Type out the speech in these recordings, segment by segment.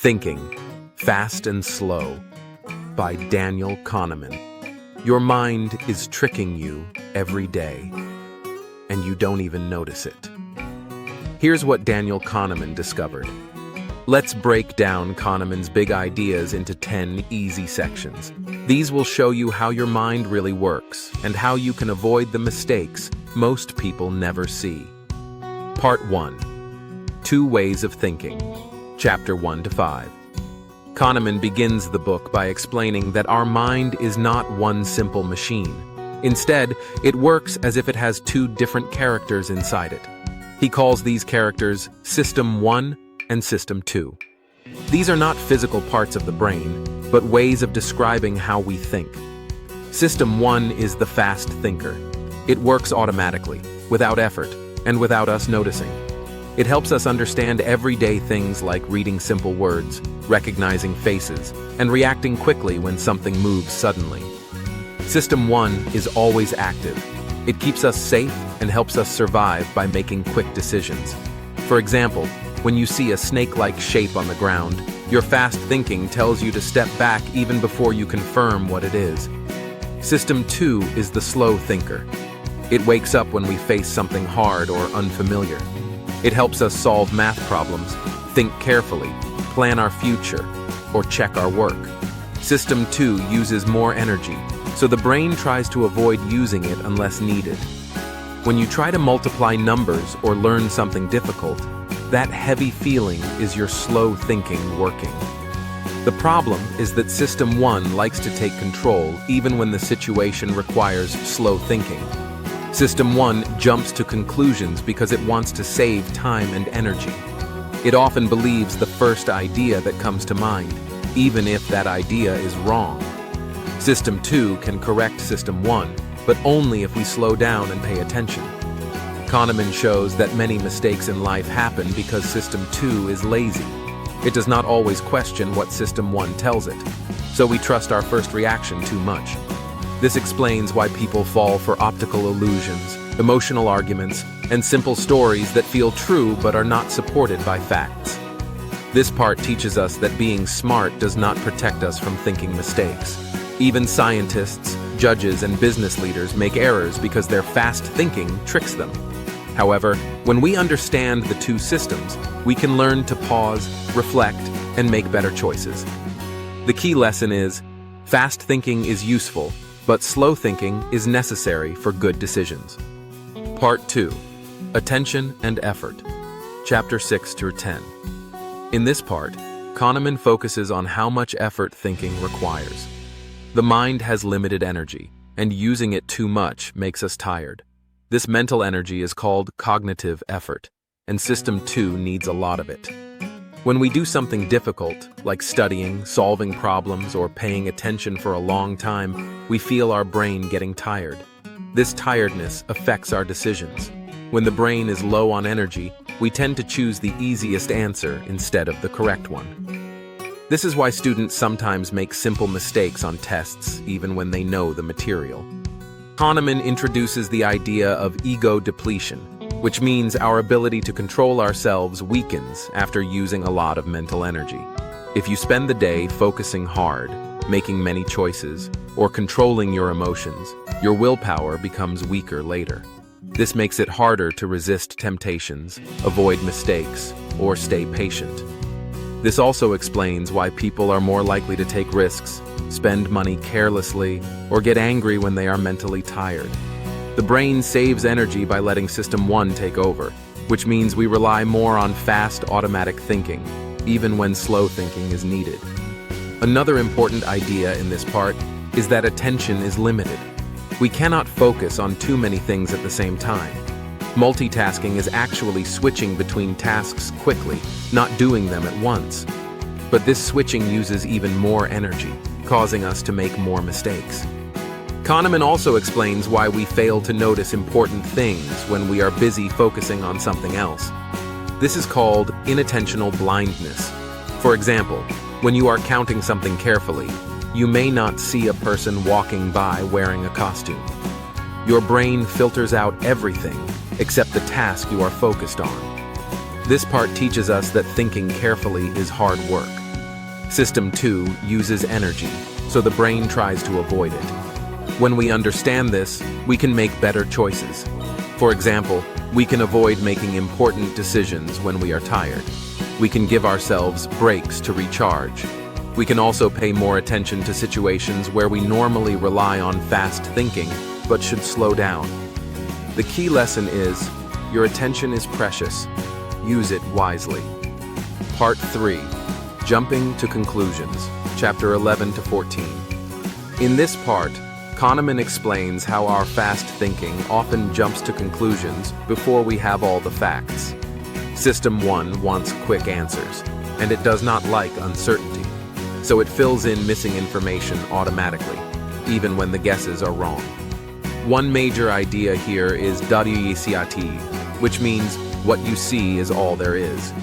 Thinking, Fast and Slow by Daniel Kahneman. Your mind is tricking you every day, and you don't even notice it. Here's what Daniel Kahneman discovered. Let's break down Kahneman's big ideas into 10 easy sections. These will show you how your mind really works and how you can avoid the mistakes most people never see. Part 1. 2 Ways of Thinking. Chapter 1 to 5. Kahneman begins the book by explaining that our mind is not one simple machine. Instead, it works as if it has 2 different characters inside it. He calls these characters System 1 and System 2. These are not physical parts of the brain, but ways of describing how we think. System 1 is the fast thinker. It works automatically, without effort, and without us noticing. It helps us understand everyday things like reading simple words, recognizing faces, and reacting quickly when something moves suddenly. System 1 is always active. It keeps us safe and helps us survive by making quick decisions. For example, when you see a snake-like shape on the ground, your fast thinking tells you to step back even before you confirm what it is. System 2 is the slow thinker. It wakes up when we face something hard or unfamiliar. It helps us solve math problems, think carefully, plan our future, or check our work. System 2 uses more energy, so the brain tries to avoid using it unless needed. When you try to multiply numbers or learn something difficult, that heavy feeling is your slow thinking working. The problem is that System 1 likes to take control even when the situation requires slow thinking. System 1 jumps to conclusions because it wants to save time and energy. It often believes the first idea that comes to mind, even if that idea is wrong. System 2 can correct System 1, but only if we slow down and pay attention. Kahneman shows that many mistakes in life happen because System 2 is lazy. It does not always question what System 1 tells it, so we trust our first reaction too much. This explains why people fall for optical illusions, emotional arguments, and simple stories that feel true but are not supported by facts. This part teaches us that being smart does not protect us from thinking mistakes. Even scientists, judges, and business leaders make errors because their fast thinking tricks them. However, when we understand the 2 systems, we can learn to pause, reflect, and make better choices. The key lesson is, fast thinking is useful, but slow thinking is necessary for good decisions. Part 2. Attention and Effort. Chapter 6 to 10. In this part, Kahneman focuses on how much effort thinking requires. The mind has limited energy, and using it too much makes us tired. This mental energy is called cognitive effort, and System 2 needs a lot of it. When we do something difficult, like studying, solving problems, or paying attention for a long time, we feel our brain getting tired. This tiredness affects our decisions. When the brain is low on energy, we tend to choose the easiest answer instead of the correct one. This is why students sometimes make simple mistakes on tests, even when they know the material. Kahneman introduces the idea of ego depletion, which means our ability to control ourselves weakens after using a lot of mental energy. If you spend the day focusing hard, making many choices, or controlling your emotions, your willpower becomes weaker later. This makes it harder to resist temptations, avoid mistakes, or stay patient. This also explains why people are more likely to take risks, spend money carelessly, or get angry when they are mentally tired. The brain saves energy by letting System 1 take over, which means we rely more on fast automatic thinking, even when slow thinking is needed. Another important idea in this part is that attention is limited. We cannot focus on too many things at the same time. Multitasking is actually switching between tasks quickly, not doing them at once. But this switching uses even more energy, causing us to make more mistakes. Kahneman also explains why we fail to notice important things when we are busy focusing on something else. This is called inattentional blindness. For example, when you are counting something carefully, you may not see a person walking by wearing a costume. Your brain filters out everything except the task you are focused on. This part teaches us that thinking carefully is hard work. System 2 uses energy, so the brain tries to avoid it. When we understand this, we can make better choices. For example, we can avoid making important decisions when we are tired. We can give ourselves breaks to recharge. We can also pay more attention to situations where we normally rely on fast thinking, but should slow down. The key lesson is, your attention is precious. Use it wisely. Part 3. Jumping to conclusions, chapter 11 to 14. In this part, Kahneman explains how our fast thinking often jumps to conclusions before we have all the facts. System 1 wants quick answers, and it does not like uncertainty, so it fills in missing information automatically, even when the guesses are wrong. One major idea here is WYCIT, which means what you see is all there is.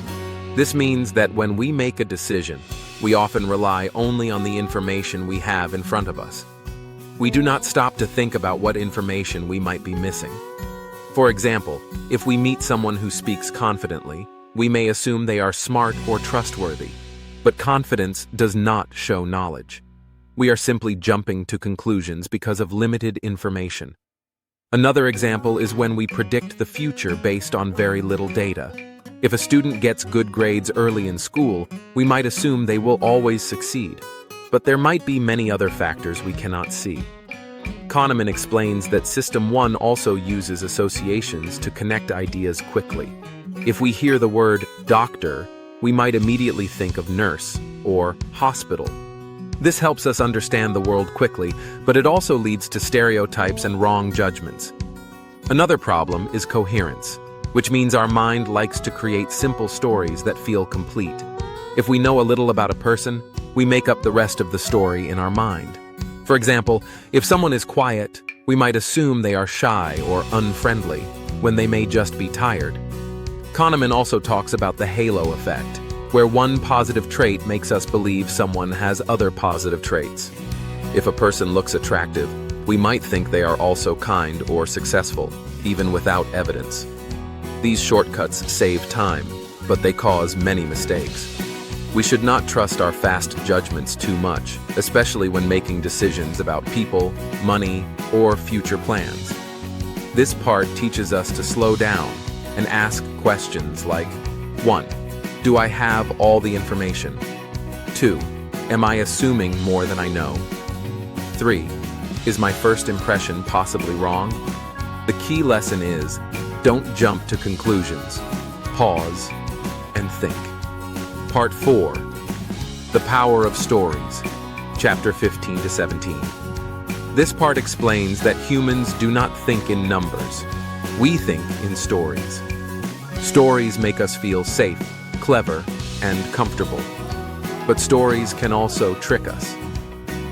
This means that when we make a decision, we often rely only on the information we have in front of us. We do not stop to think about what information we might be missing. For example, if we meet someone who speaks confidently, we may assume they are smart or trustworthy. But confidence does not show knowledge. We are simply jumping to conclusions because of limited information. Another example is when we predict the future based on very little data. If a student gets good grades early in school, we might assume they will always succeed. But there might be many other factors we cannot see. Kahneman explains that System 1 also uses associations to connect ideas quickly. If we hear the word doctor, we might immediately think of nurse or hospital. This helps us understand the world quickly, but it also leads to stereotypes and wrong judgments. Another problem is coherence, which means our mind likes to create simple stories that feel complete. If we know a little about a person, we make up the rest of the story in our mind. For example, if someone is quiet, we might assume they are shy or unfriendly, when they may just be tired. Kahneman also talks about the halo effect, where one positive trait makes us believe someone has other positive traits. If a person looks attractive, we might think they are also kind or successful, even without evidence. These shortcuts save time, but they cause many mistakes. We should not trust our fast judgments too much, especially when making decisions about people, money, or future plans. This part teaches us to slow down and ask questions like, 1. Do I have all the information? 2. Am I assuming more than I know? 3. Is my first impression possibly wrong? The key lesson is, don't jump to conclusions. Pause and think. Part 4. The Power of Stories, chapter 15 to 17. This part explains that humans do not think in numbers. We think in stories. Stories make us feel safe, clever, and comfortable. But stories can also trick us.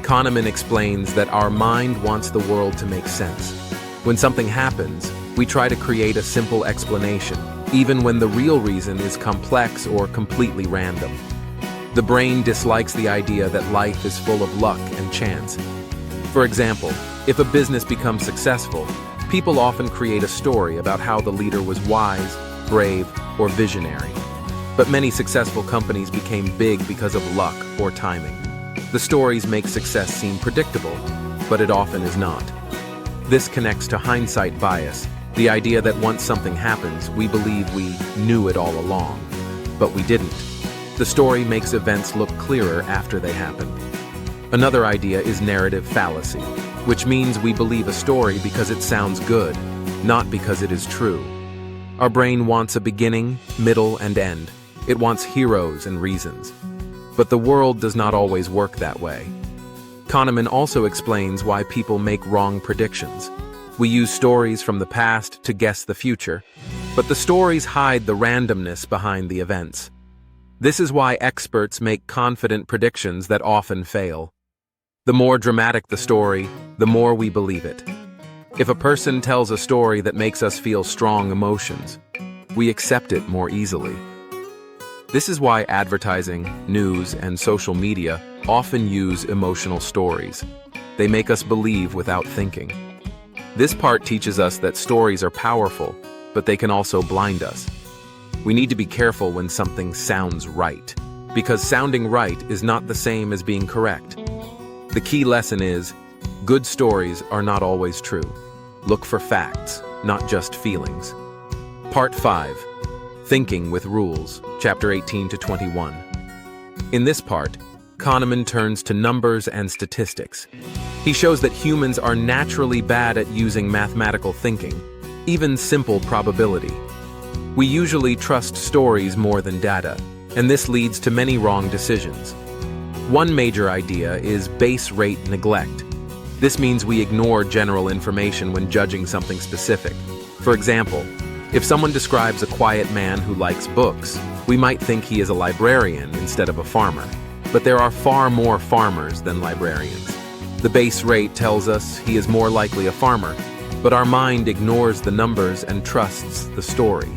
Kahneman explains that our mind wants the world to make sense. When something happens, we try to create a simple explanation, even when the real reason is complex or completely random. The brain dislikes the idea that life is full of luck and chance. For example, if a business becomes successful, people often create a story about how the leader was wise, brave, or visionary. But many successful companies became big because of luck or timing. The stories make success seem predictable, but it often is not. This connects to hindsight bias, the idea that once something happens, we believe we knew it all along. But we didn't. The story makes events look clearer after they happen. Another idea is narrative fallacy, which means we believe a story because it sounds good, not because it is true. Our brain wants a beginning, middle, and end. It wants heroes and reasons. But the world does not always work that way. Kahneman also explains why people make wrong predictions. We use stories from the past to guess the future, but the stories hide the randomness behind the events. This is why experts make confident predictions that often fail. The more dramatic the story, the more we believe it. If a person tells a story that makes us feel strong emotions, we accept it more easily. This is why advertising, news, and social media often use emotional stories. They make us believe without thinking. This part teaches us that stories are powerful, but they can also blind us. We need to be careful when something sounds right. because sounding right is not the same as being correct. The key lesson is, good stories are not always true. Look for facts, not just feelings. Part 5. Thinking with Rules, Chapter 18 to 21. In this part, Kahneman turns to numbers and statistics. He shows that humans are naturally bad at using mathematical thinking, even simple probability. We usually trust stories more than data, and this leads to many wrong decisions. One major idea is base rate neglect. This means we ignore general information when judging something specific. For example, if someone describes a quiet man who likes books, we might think he is a librarian instead of a farmer. But there are far more farmers than librarians. The base rate tells us he is more likely a farmer, but our mind ignores the numbers and trusts the story.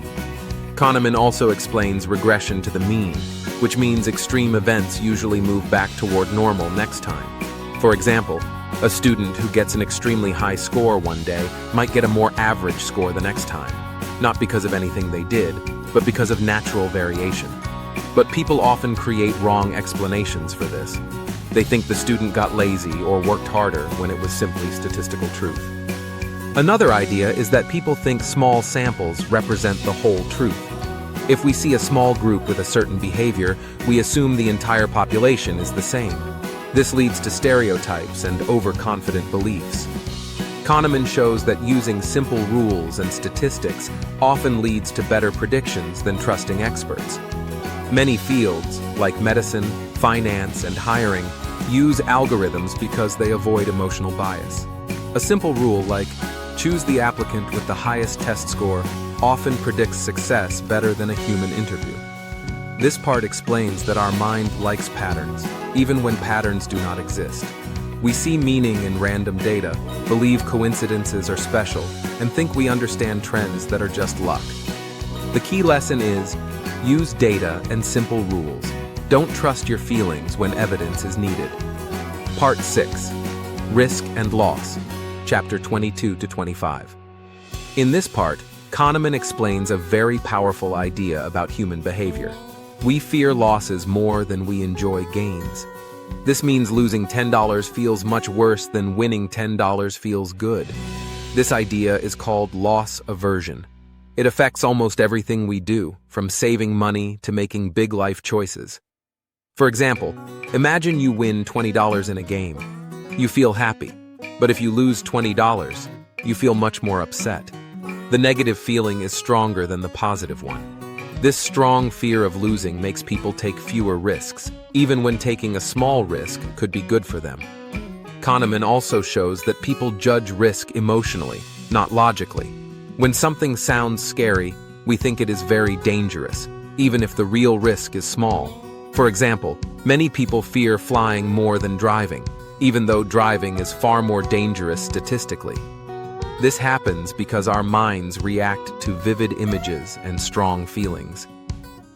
Kahneman also explains regression to the mean, which means extreme events usually move back toward normal next time. For example, a student who gets an extremely high score one day might get a more average score the next time, not because of anything they did, but because of natural variation. But people often create wrong explanations for this. They think the student got lazy or worked harder when it was simply statistical truth. Another idea is that people think small samples represent the whole truth. If we see a small group with a certain behavior, we assume the entire population is the same. This leads to stereotypes and overconfident beliefs. Kahneman shows that using simple rules and statistics often leads to better predictions than trusting experts. Many fields, like medicine, finance, and hiring, use algorithms because they avoid emotional bias. A simple rule like, choose the applicant with the highest test score, often predicts success better than a human interview. This part explains that our mind likes patterns, even when patterns do not exist. We see meaning in random data, believe coincidences are special, and think we understand trends that are just luck. The key lesson is, use data and simple rules. Don't trust your feelings when evidence is needed. Part 6. Risk and Loss, Chapter 22 to 25. In this part, Kahneman explains a very powerful idea about human behavior. We fear losses more than we enjoy gains. This means losing $10 feels much worse than winning $10 feels good. This idea is called loss aversion. It affects almost everything we do, from saving money to making big life choices. For example, imagine you win $20 in a game. You feel happy, but if you lose $20, you feel much more upset. The negative feeling is stronger than the positive one. This strong fear of losing makes people take fewer risks, even when taking a small risk could be good for them. Kahneman also shows that people judge risk emotionally, not logically. When something sounds scary, we think it is very dangerous, even if the real risk is small. For example, many people fear flying more than driving, even though driving is far more dangerous statistically. This happens because our minds react to vivid images and strong feelings.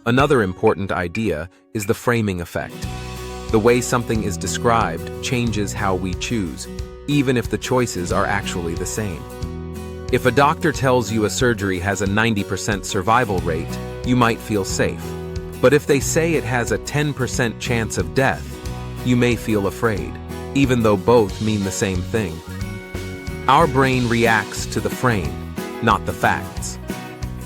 Another important idea is the framing effect. The way something is described changes how we choose, even if the choices are actually the same. If a doctor tells you a surgery has a 90% survival rate, you might feel safe. But if they say it has a 10% chance of death, you may feel afraid, even though both mean the same thing. Our brain reacts to the frame, not the facts.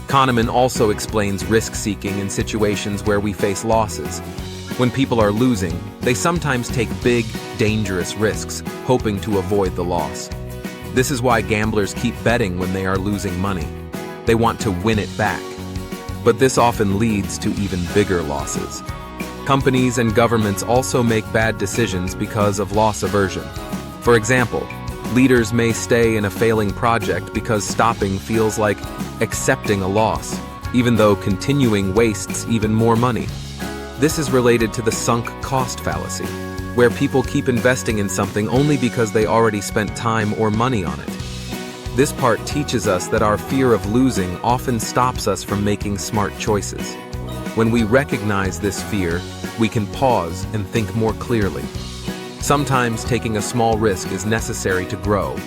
Kahneman also explains risk-seeking in situations where we face losses. When people are losing, they sometimes take big, dangerous risks, hoping to avoid the loss. This is why gamblers keep betting when they are losing money. They want to win it back. But this often leads to even bigger losses. Companies and governments also make bad decisions because of loss aversion. For example, leaders may stay in a failing project because stopping feels like accepting a loss, even though continuing wastes even more money. This is related to the sunk cost fallacy, where people keep investing in something only because they already spent time or money on it. This part teaches us that our fear of losing often stops us from making smart choices. When we recognize this fear, we can pause and think more clearly. Sometimes taking a small risk is necessary to grow,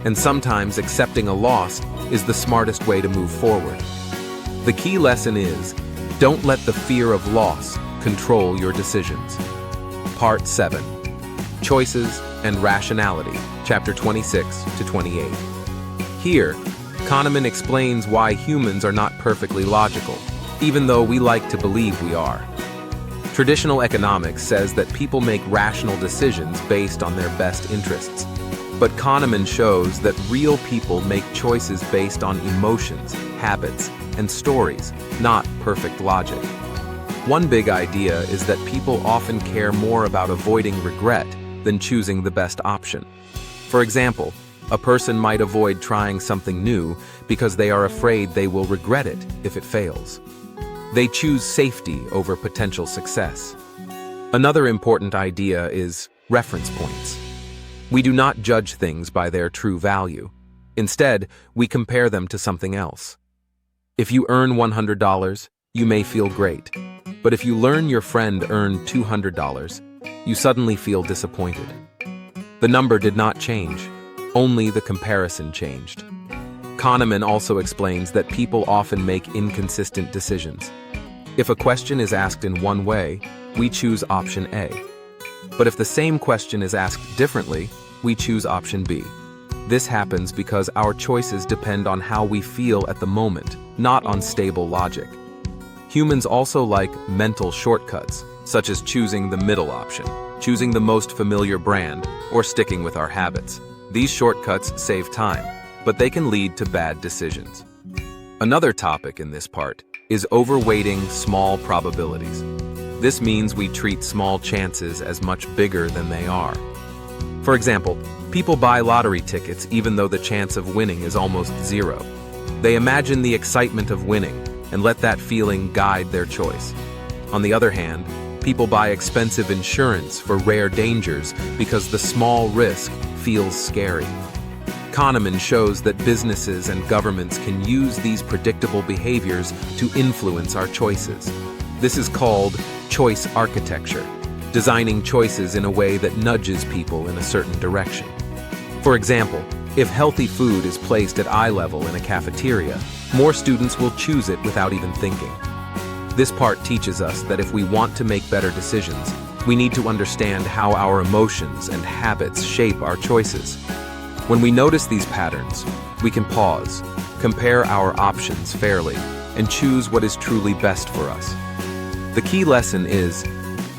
and sometimes accepting a loss is the smartest way to move forward. The key lesson is, don't let the fear of loss control your decisions. Part 7. Choices and Rationality, Chapter 26 to 28. Here, Kahneman explains why humans are not perfectly logical, even though we like to believe we are. Traditional economics says that people make rational decisions based on their best interests. But Kahneman shows that real people make choices based on emotions, habits, and stories, not perfect logic. One big idea is that people often care more about avoiding regret than choosing the best option. For example, a person might avoid trying something new because they are afraid they will regret it if it fails. They choose safety over potential success. Another important idea is reference points. We do not judge things by their true value. Instead, we compare them to something else. If you earn $100, you may feel great. But if you learn your friend earned $200, you suddenly feel disappointed. The number did not change, only the comparison changed. Kahneman also explains that people often make inconsistent decisions. If a question is asked in one way, we choose option A. But if the same question is asked differently, we choose option B. This happens because our choices depend on how we feel at the moment, not on stable logic. Humans also like mental shortcuts, such as choosing the middle option, choosing the most familiar brand, or sticking with our habits. These shortcuts save time, but they can lead to bad decisions. Another topic in this part is overweighting small probabilities. This means we treat small chances as much bigger than they are. For example, people buy lottery tickets even though the chance of winning is almost zero. They imagine the excitement of winning and let that feeling guide their choice. On the other hand, people buy expensive insurance for rare dangers because the small risk feels scary. Kahneman shows that businesses and governments can use these predictable behaviors to influence our choices. This is called choice architecture, designing choices in a way that nudges people in a certain direction. For example, if healthy food is placed at eye level in a cafeteria, more students will choose it without even thinking. This part teaches us that if we want to make better decisions, we need to understand how our emotions and habits shape our choices. When we notice these patterns, we can pause, compare our options fairly, and choose what is truly best for us. The key lesson is,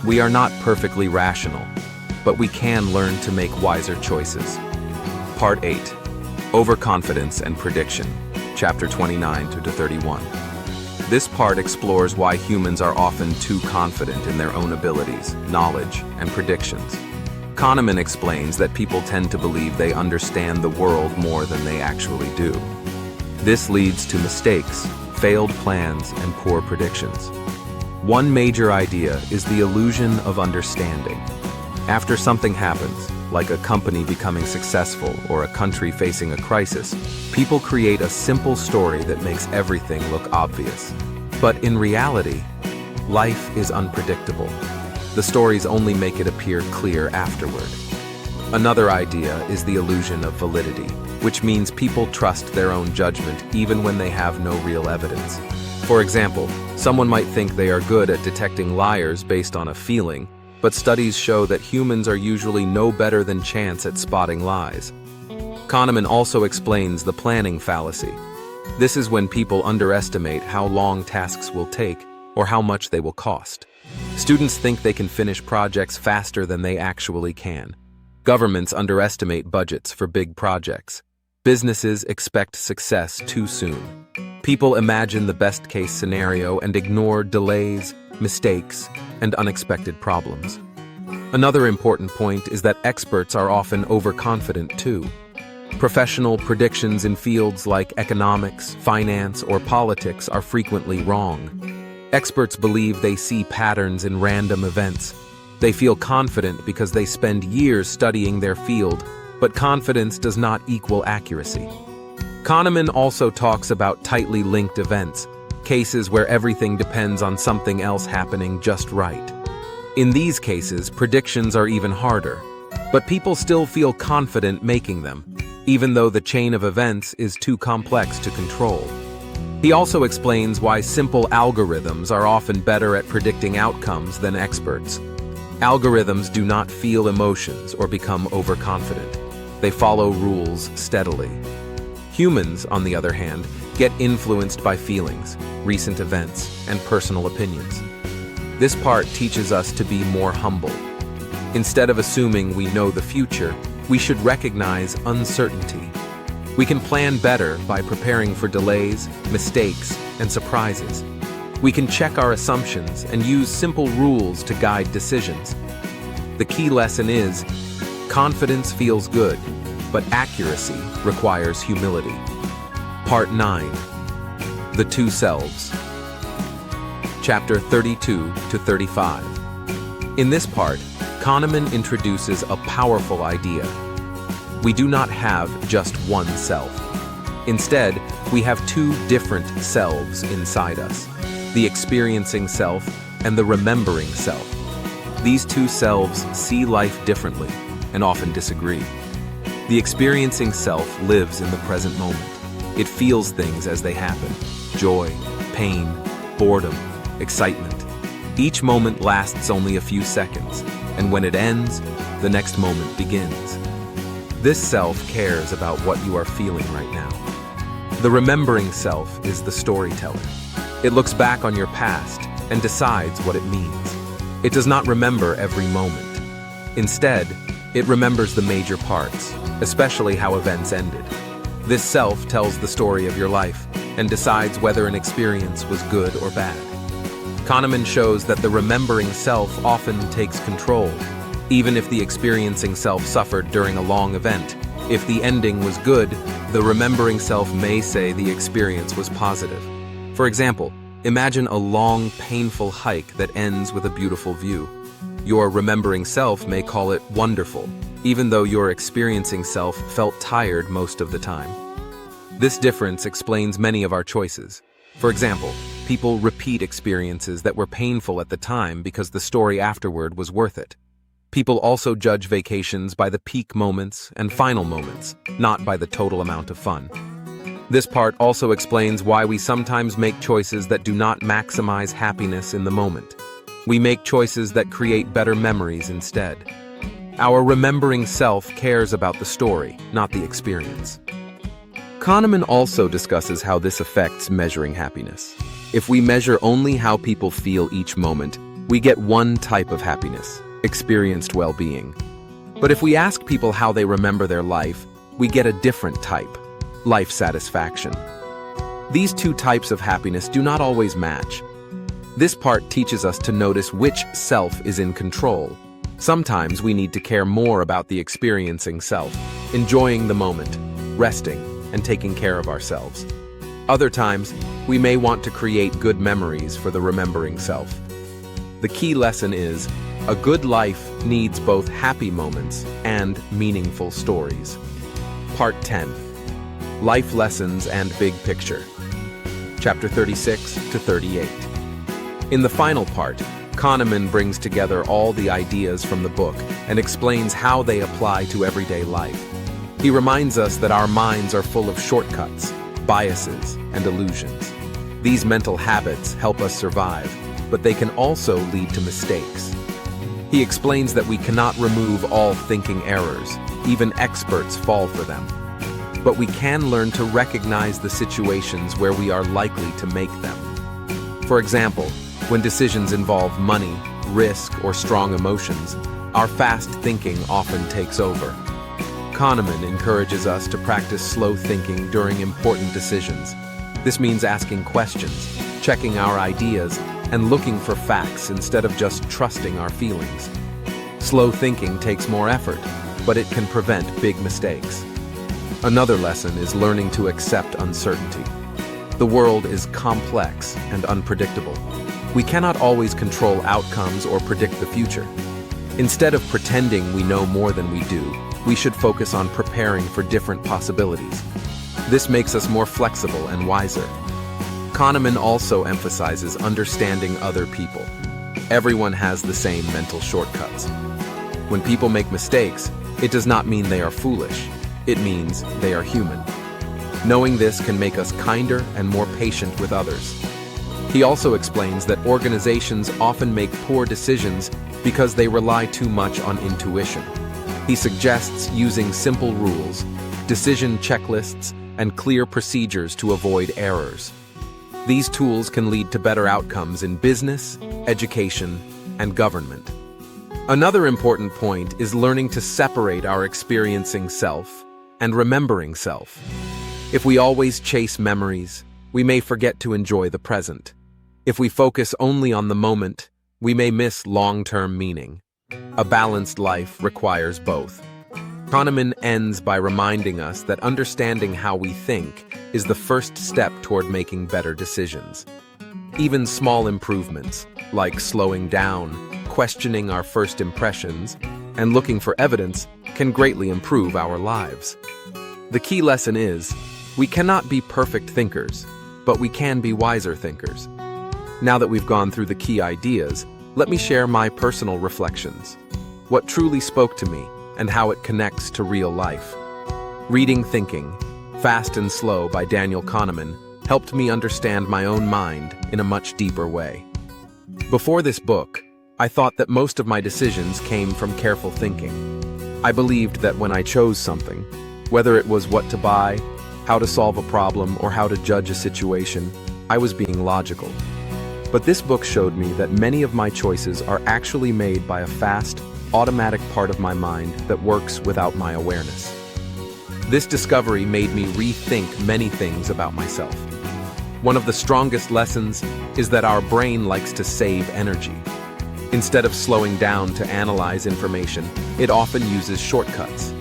we are not perfectly rational, but we can learn to make wiser choices. Part 8. Overconfidence and Prediction, Chapter 29 to 31. This part explores why humans are often too confident in their own abilities, knowledge, and predictions. Kahneman explains that people tend to believe they understand the world more than they actually do. This leads to mistakes, failed plans, and poor predictions. One major idea is the illusion of understanding. After something happens, like a company becoming successful or a country facing a crisis, people create a simple story that makes everything look obvious. But in reality, life is unpredictable. The stories only make it appear clear afterward. Another idea is the illusion of validity, which means people trust their own judgment even when they have no real evidence. For example, someone might think they are good at detecting liars based on a feeling, but studies show that humans are usually no better than chance at spotting lies. Kahneman also explains the planning fallacy. This is when people underestimate how long tasks will take or how much they will cost. Students think they can finish projects faster than they actually can. Governments underestimate budgets for big projects. Businesses expect success too soon. People imagine the best-case scenario and ignore delays, mistakes, and unexpected problems. Another important point is that experts are often overconfident too. Professional predictions in fields like economics, finance, or politics are frequently wrong. Experts believe they see patterns in random events. They feel confident because they spend years studying their field, but confidence does not equal accuracy. Kahneman also talks about tightly linked events, cases where everything depends on something else happening just right. In these cases, predictions are even harder, but people still feel confident making them, even though the chain of events is too complex to control. He also explains why simple algorithms are often better at predicting outcomes than experts. Algorithms do not feel emotions or become overconfident. They follow rules steadily. Humans, on the other hand, get influenced by feelings, recent events, and personal opinions. This part teaches us to be more humble. Instead of assuming we know the future, we should recognize uncertainty. We can plan better by preparing for delays, mistakes, and surprises. We can check our assumptions and use simple rules to guide decisions. The key lesson is, confidence feels good, but accuracy requires humility. Part 9. The Two Selves. Chapter 32 to 35. In this part, Kahneman introduces a powerful idea. We do not have just one self. Instead, we have two different selves inside us, the experiencing self and the remembering self. These two selves see life differently and often disagree. The experiencing self lives in the present moment. It feels things as they happen: joy, pain, boredom, excitement. Each moment lasts only a few seconds, and when it ends, the next moment begins. This self cares about what you are feeling right now. The remembering self is the storyteller. It looks back on your past and decides what it means. It does not remember every moment. Instead, it remembers the major parts, especially how events ended. This self tells the story of your life and decides whether an experience was good or bad. Kahneman shows that the remembering self often takes control, even if the experiencing self suffered during a long event. If the ending was good, the remembering self may say the experience was positive. For example, imagine a long, painful hike that ends with a beautiful view. Your remembering self may call it wonderful, even though your experiencing self felt tired most of the time. This difference explains many of our choices. For example, people repeat experiences that were painful at the time because the story afterward was worth it. People also judge vacations by the peak moments and final moments, not by the total amount of fun. This part also explains why we sometimes make choices that do not maximize happiness in the moment. We make choices that create better memories instead. Our remembering self cares about the story, not the experience. Kahneman also discusses how this affects measuring happiness. If we measure only how people feel each moment, we get one type of happiness: experienced well-being. But if we ask people how they remember their life, we get a different type: life satisfaction. These two types of happiness do not always match. This part teaches us to notice which self is in control. Sometimes we need to care more about the experiencing self, enjoying the moment, resting, and taking care of ourselves. Other times, we may want to create good memories for the remembering self. The key lesson is, a good life needs both happy moments and meaningful stories. Part 10. Life Lessons and Big Picture. Chapter 36 to 38. In the final part, Kahneman brings together all the ideas from the book and explains how they apply to everyday life. He reminds us that our minds are full of shortcuts, biases, and illusions. These mental habits help us survive, but they can also lead to mistakes. He explains that we cannot remove all thinking errors. Even experts fall for them. But we can learn to recognize the situations where we are likely to make them. For example, when decisions involve money, risk, or strong emotions, our fast thinking often takes over. Kahneman encourages us to practice slow thinking during important decisions. This means asking questions, checking our ideas, and looking for facts instead of just trusting our feelings. Slow thinking takes more effort, but it can prevent big mistakes. Another lesson is learning to accept uncertainty. The world is complex and unpredictable. We cannot always control outcomes or predict the future. Instead of pretending we know more than we do, we should focus on preparing for different possibilities. This makes us more flexible and wiser. Kahneman also emphasizes understanding other people. Everyone has the same mental shortcuts. When people make mistakes, it does not mean they are foolish. It means they are human. Knowing this can make us kinder and more patient with others. He also explains that organizations often make poor decisions because they rely too much on intuition. He suggests using simple rules, decision checklists, and clear procedures to avoid errors. These tools can lead to better outcomes in business, education, and government. Another important point is learning to separate our experiencing self and remembering self. If we always chase memories, we may forget to enjoy the present. If we focus only on the moment, we may miss long-term meaning. A balanced life requires both. Kahneman ends by reminding us that understanding how we think is the first step toward making better decisions. Even small improvements, like slowing down, questioning our first impressions, and looking for evidence, can greatly improve our lives. The key lesson is, we cannot be perfect thinkers, but we can be wiser thinkers. Now that we've gone through the key ideas, let me share my personal reflections. What truly spoke to me, and how it connects to real life. Reading Thinking, Fast and Slow by Daniel Kahneman helped me understand my own mind in a much deeper way. Before this book, I thought that most of my decisions came from careful thinking. I believed that when I chose something, whether it was what to buy, how to solve a problem, or how to judge a situation, I was being logical. But this book showed me that many of my choices are actually made by a fast, automatic part of my mind that works without my awareness. This discovery made me rethink many things about myself. One of the strongest lessons is that our brain likes to save energy. Instead of slowing down to analyze information, it often uses shortcuts.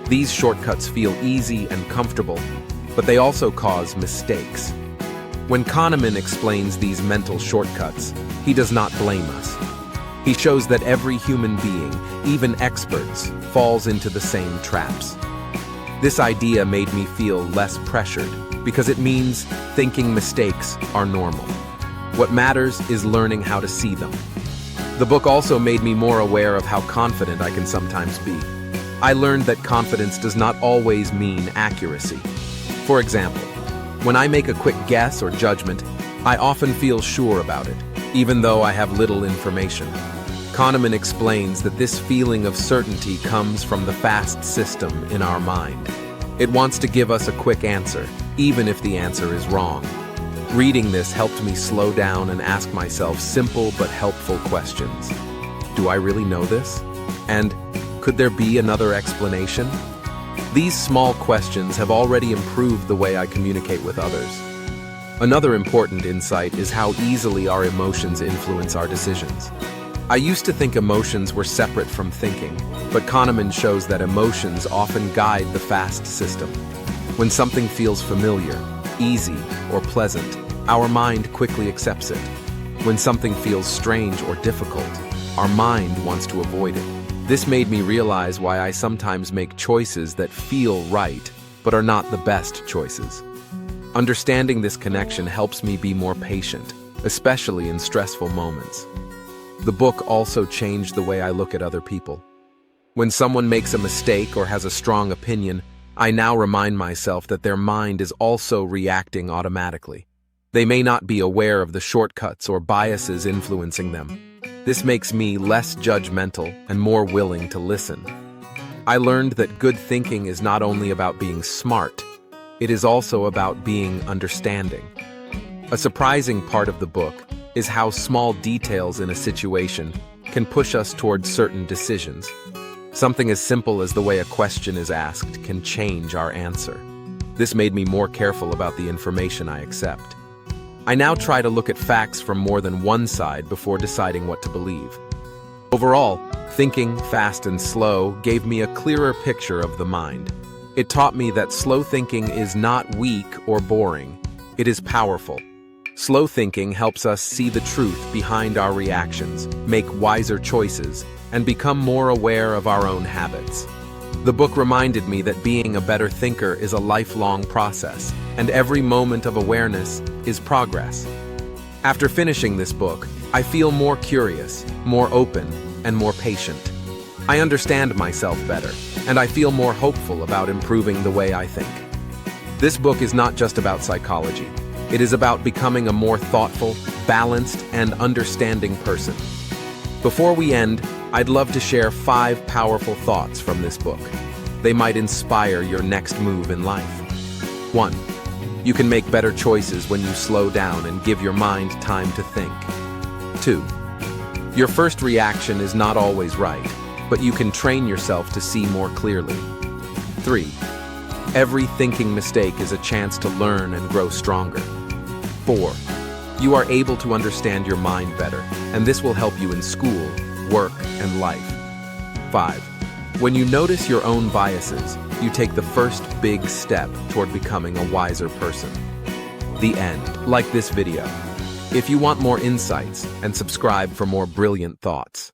These shortcuts feel easy and comfortable, but they also cause mistakes. When Kahneman explains these mental shortcuts, he does not blame us. He shows that every human being, even experts, falls into the same traps. This idea made me feel less pressured because it means thinking mistakes are normal. What matters is learning how to see them. The book also made me more aware of how confident I can sometimes be. I learned that confidence does not always mean accuracy. For example, when I make a quick guess or judgment, I often feel sure about it, even though I have little information. Kahneman explains that this feeling of certainty comes from the fast system in our mind. It wants to give us a quick answer, even if the answer is wrong. Reading this helped me slow down and ask myself simple but helpful questions. Do I really know this? And could there be another explanation? These small questions have already improved the way I communicate with others. Another important insight is how easily our emotions influence our decisions. I used to think emotions were separate from thinking, but Kahneman shows that emotions often guide the fast system. When something feels familiar, easy, or pleasant, our mind quickly accepts it. When something feels strange or difficult, our mind wants to avoid it. This made me realize why I sometimes make choices that feel right, but are not the best choices. Understanding this connection helps me be more patient, especially in stressful moments. The book also changed the way I look at other people. When someone makes a mistake or has a strong opinion, I now remind myself that their mind is also reacting automatically. They may not be aware of the shortcuts or biases influencing them. This makes me less judgmental and more willing to listen. I learned that good thinking is not only about being smart, it is also about being understanding. A surprising part of the book is how small details in a situation can push us towards certain decisions. Something as simple as the way a question is asked can change our answer. This made me more careful about the information I accept. I now try to look at facts from more than one side before deciding what to believe. Overall, Thinking Fast and Slow gave me a clearer picture of the mind. It taught me that slow thinking is not weak or boring. It is powerful. Slow thinking helps us see the truth behind our reactions, make wiser choices, and become more aware of our own habits. The book reminded me that being a better thinker is a lifelong process, and every moment of awareness is progress. After finishing this book, I feel more curious, more open, and more patient. I understand myself better, and I feel more hopeful about improving the way I think. This book is not just about psychology. It is about becoming a more thoughtful, balanced, and understanding person. Before we end, I'd love to share 5 powerful thoughts from this book. They might inspire your next move in life. 1. You can make better choices when you slow down and give your mind time to think. 2. Your first reaction is not always right, but you can train yourself to see more clearly. 3. Every thinking mistake is a chance to learn and grow stronger. 4. You are able to understand your mind better, and this will help you in school, work, and life. 5. When you notice your own biases, you take the first big step toward becoming a wiser person. The end. Like this video if you want more insights, and subscribe for more brilliant thoughts.